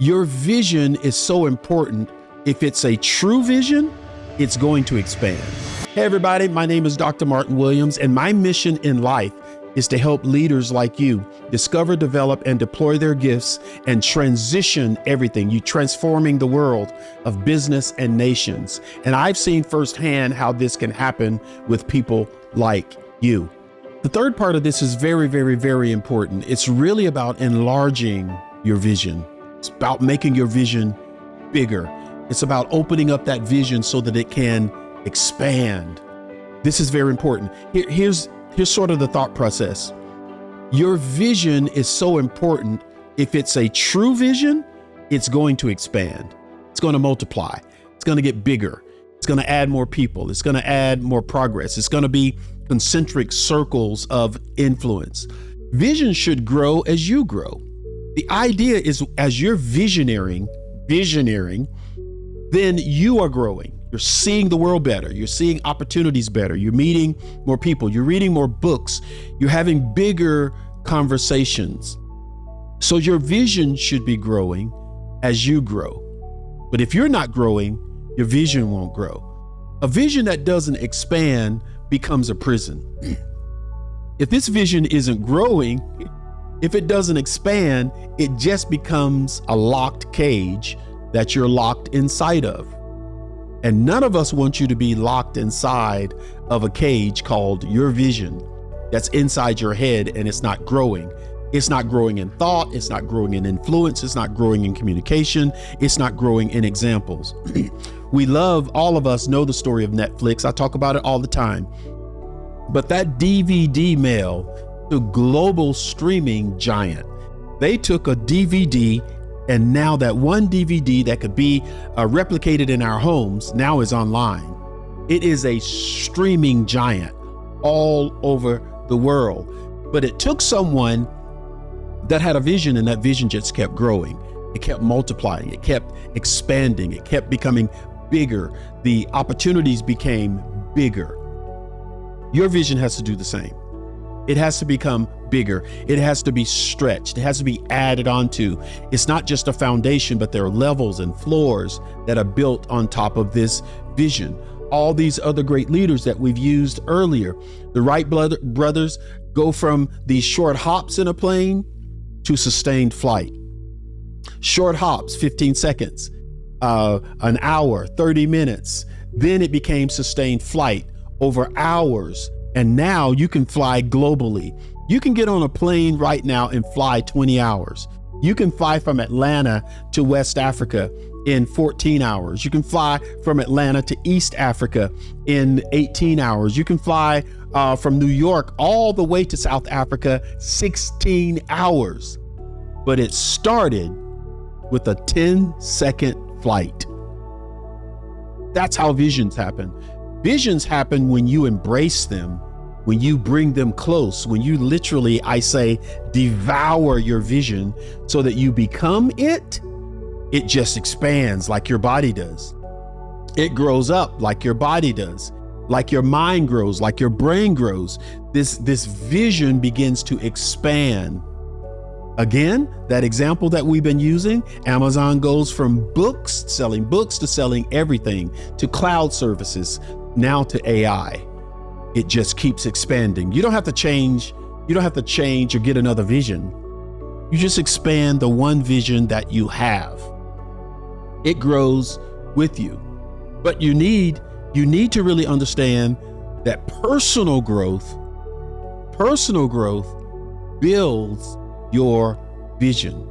Your vision is so important. If it's a true vision, it's going to expand. Hey everybody, my name is Dr. Martin Williams, and my mission in life is to help leaders like you discover, develop, and deploy their gifts and transition everything. You transforming the world of business and nations. And I've seen firsthand how this can happen with people like you. The third part of this is very, very, very important. It's really about enlarging your vision. It's about making your vision bigger. It's about opening up that vision so that it can expand. This is very important. Here's sort of the thought process. Your vision is so important. If it's a true vision, it's going to expand. It's going to multiply. It's going to get bigger. It's going to add more people. It's going to add more progress. It's going to be concentric circles of influence. Vision should grow as you grow. The idea is as you're visioneering, then you are growing. You're seeing the world better. You're seeing opportunities better. You're meeting more people. You're reading more books. You're having bigger conversations. So your vision should be growing as you grow. But if you're not growing, your vision won't grow. A vision that doesn't expand becomes a prison. If this vision isn't growing, if it doesn't expand, it just becomes a locked cage that you're locked inside of. And none of us want you to be locked inside of a cage called your vision that's inside your head and it's not growing. It's not growing in thought. It's not growing in influence. It's not growing in communication. It's not growing in examples. All of us know the story of Netflix. I talk about it all the time. But that DVD mail, the global streaming giant, they took a DVD, and now that one DVD that could be replicated in our homes now is online. It is a streaming giant all over the world. But it took someone that had a vision, and that vision just kept growing. It kept multiplying. It kept expanding. It kept becoming bigger. The opportunities became bigger. Your vision has to do the same. It has to become bigger. It has to be stretched. It has to be added onto. It's not just a foundation, but there are levels and floors that are built on top of this vision. All these other great leaders that we've used earlier, the Wright brothers go from these short hops in a plane to sustained flight. Short hops, 15 seconds, an hour, 30 minutes. Then it became sustained flight over hours. And now you can fly globally. You can get on a plane right now and fly 20 hours. You can fly from Atlanta to West Africa in 14 hours. You can fly from Atlanta to East Africa in 18 hours. You can fly from New York all the way to South Africa, 16 hours. But it started with a 10-second flight. That's how visions happen. Visions happen when you embrace them, when you bring them close, when you literally, I say, devour your vision so that you become it. It just expands like your body does. It grows up like your body does, like your mind grows, like your brain grows. This vision begins to expand. Again, that example that we've been using, Amazon goes from selling books to selling everything, to cloud services, now to AI. It just keeps expanding. You don't have to change. You don't have to change or get another vision. You just expand the one vision that you have. It grows with you. But you need to really understand that personal growth builds your vision.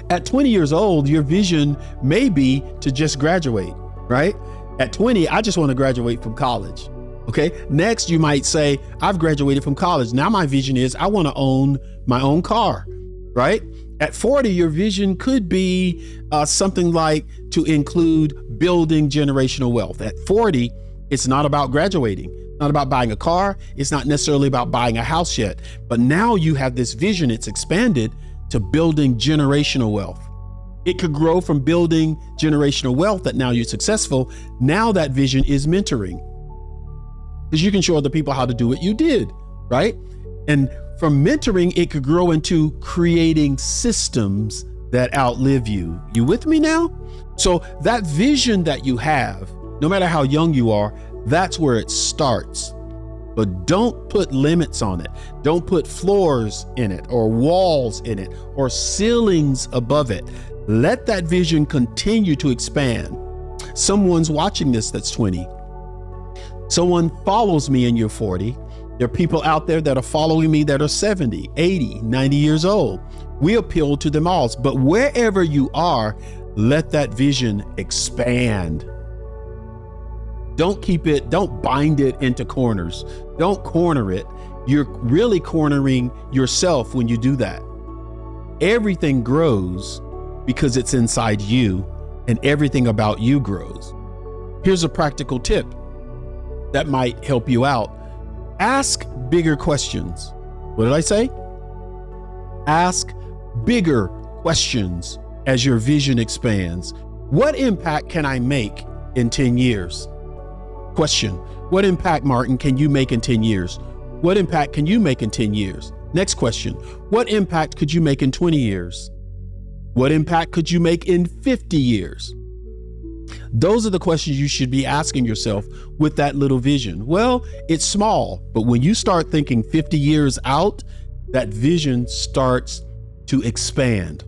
At 20 years old, your vision may be to just graduate, right? At 20, I just want to graduate from college. Okay. Next, you might say, I've graduated from college. Now my vision is I want to own my own car, right? At 40, your vision could be something like to include building generational wealth. At 40, it's not about graduating, not about buying a car. It's not necessarily about buying a house yet, but now you have this vision. It's expanded to building generational wealth. It could grow from building generational wealth that now you're successful. Now that vision is mentoring, because you can show other people how to do what you did, right? And from mentoring, it could grow into creating systems that outlive you. You with me now? So that vision that you have, no matter how young you are, that's where it starts. But don't put limits on it. Don't put floors in it or walls in it or ceilings above it. Let that vision continue to expand. Someone's watching this that's 20. Someone follows me and you're 40. There are people out there that are following me that are 70, 80, 90 years old. We appeal to them all. But wherever you are, let that vision expand. Don't bind it into corners. Don't corner it. You're really cornering yourself when you do that. Everything grows because it's inside you, and everything about you grows. Here's a practical tip that might help you out. Ask bigger questions. What did I say? Ask bigger questions as your vision expands. What impact can I make in 10 years? Question. What impact, Martin, can you make in 10 years? What impact can you make in 10 years? Next question. What impact could you make in 20 years? What impact could you make in 50 years? Those are the questions you should be asking yourself with that little vision. Well, it's small, but when you start thinking 50 years out, that vision starts to expand.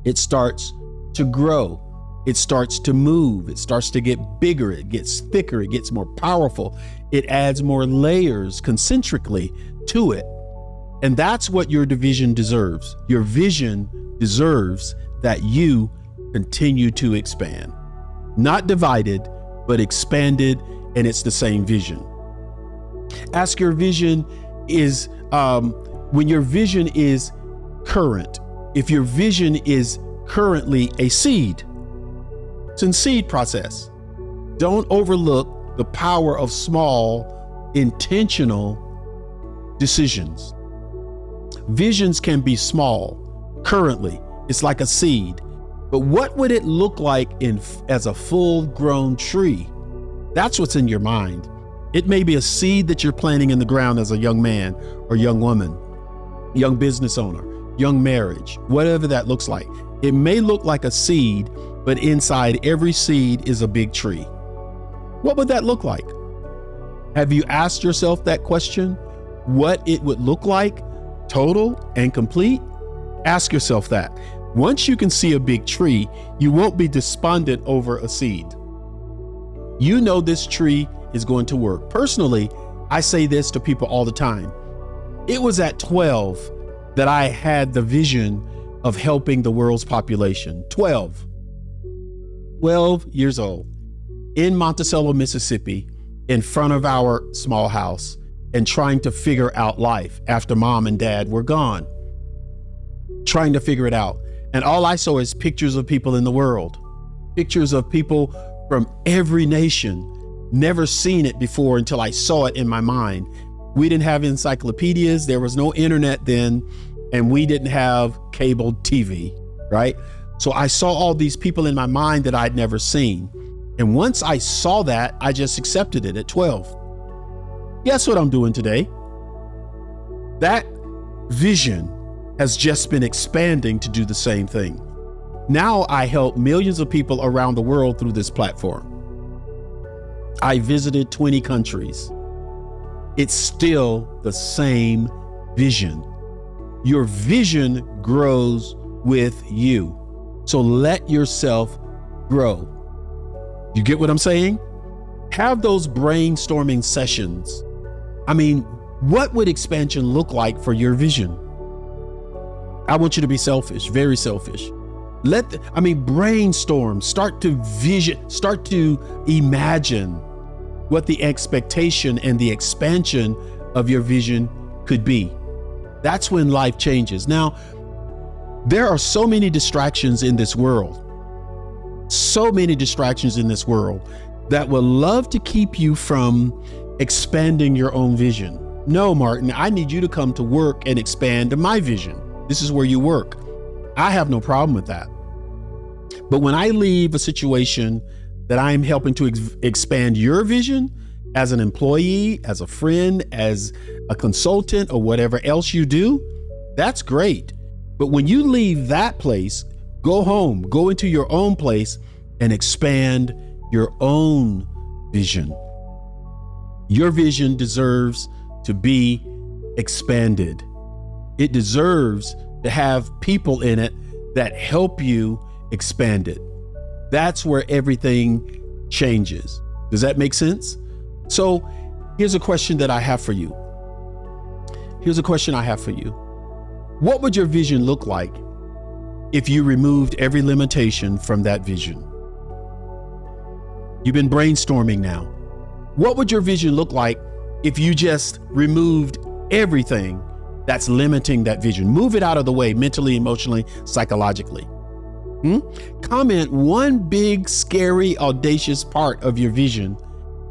It starts to grow. It starts to move. It starts to get bigger. It gets thicker. It gets more powerful. It adds more layers concentrically to it. And that's what your vision deserves. Your vision deserves that you continue to expand. Not divided, but expanded, and it's the same vision. Ask your vision is, when your vision is current, if your vision is currently a seed, it's in seed process. Don't overlook the power of small, intentional decisions. Visions can be small. Currently, it's like a seed. But what would it look like as a full-grown tree? That's what's in your mind. It may be a seed that you're planting in the ground as a young man or young woman, young business owner, young marriage, whatever that looks like. It may look like a seed, but inside every seed is a big tree. What would that look like? Have you asked yourself that question? What it would look like, total and complete? Ask yourself that. Once you can see a big tree, you won't be despondent over a seed. You know this tree is going to work. Personally, I say this to people all the time. It was at 12 that I had the vision of helping the world's population. 12 years old, in Monticello, Mississippi, in front of our small house, and trying to figure out life after mom and dad were gone. Trying to figure it out. And all I saw is pictures of people in the world, pictures of people from every nation. Never seen it before until I saw it in my mind. We didn't have encyclopedias. There was no internet then, and we didn't have cable TV, right? So I saw all these people in my mind that I'd never seen. And once I saw that, I just accepted it at 12. Guess what I'm doing today? That vision has just been expanding to do the same thing. Now I help millions of people around the world through this platform. I visited 20 countries. It's still the same vision. Your vision grows with you. So let yourself grow. You get what I'm saying? Have those brainstorming sessions. I mean, what would expansion look like for your vision? I want you to be selfish, very selfish. Brainstorm, start to imagine what the expectation and the expansion of your vision could be. That's when life changes. Now, there are so many distractions in this world, that will love to keep you from expanding your own vision. No, Martin, I need you to come to work and expand my vision. This is where you work. I have no problem with that. But when I leave a situation that I'm helping to expand your vision as an employee, as a friend, as a consultant, or whatever else you do, that's great. But when you leave that place, go home, go into your own place and expand your own vision. Your vision deserves to be expanded. It deserves to have people in it that help you expand it. That's where everything changes. Does that make sense? So here's a question that I have for you. What would your vision look like if you removed every limitation from that vision? You've been brainstorming now. What would your vision look like if you just removed everything that's limiting that vision? Move it out of the way mentally, emotionally, psychologically. Comment one big, scary, audacious part of your vision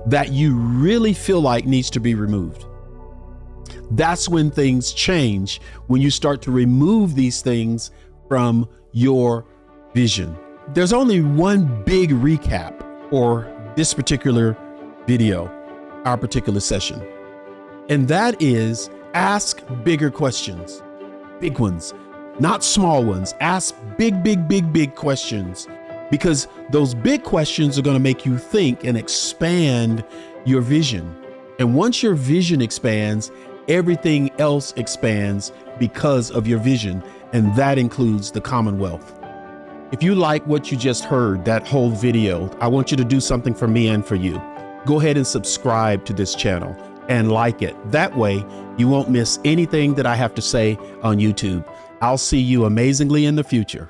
that you really feel like needs to be removed. That's when things change, when you start to remove these things from your vision. There's only one big recap for this particular video, our particular session. And that is ask bigger questions, big ones, not small ones. Ask big questions, because those big questions are going to make you think and expand your vision. And once your vision expands, everything else expands because of your vision. And that includes the Commonwealth. If you like what you just heard, that whole video, I want you to do something for me and for you. Go ahead and subscribe to this channel and like it. That way you won't miss anything that I have to say on YouTube. I'll see you amazingly in the future.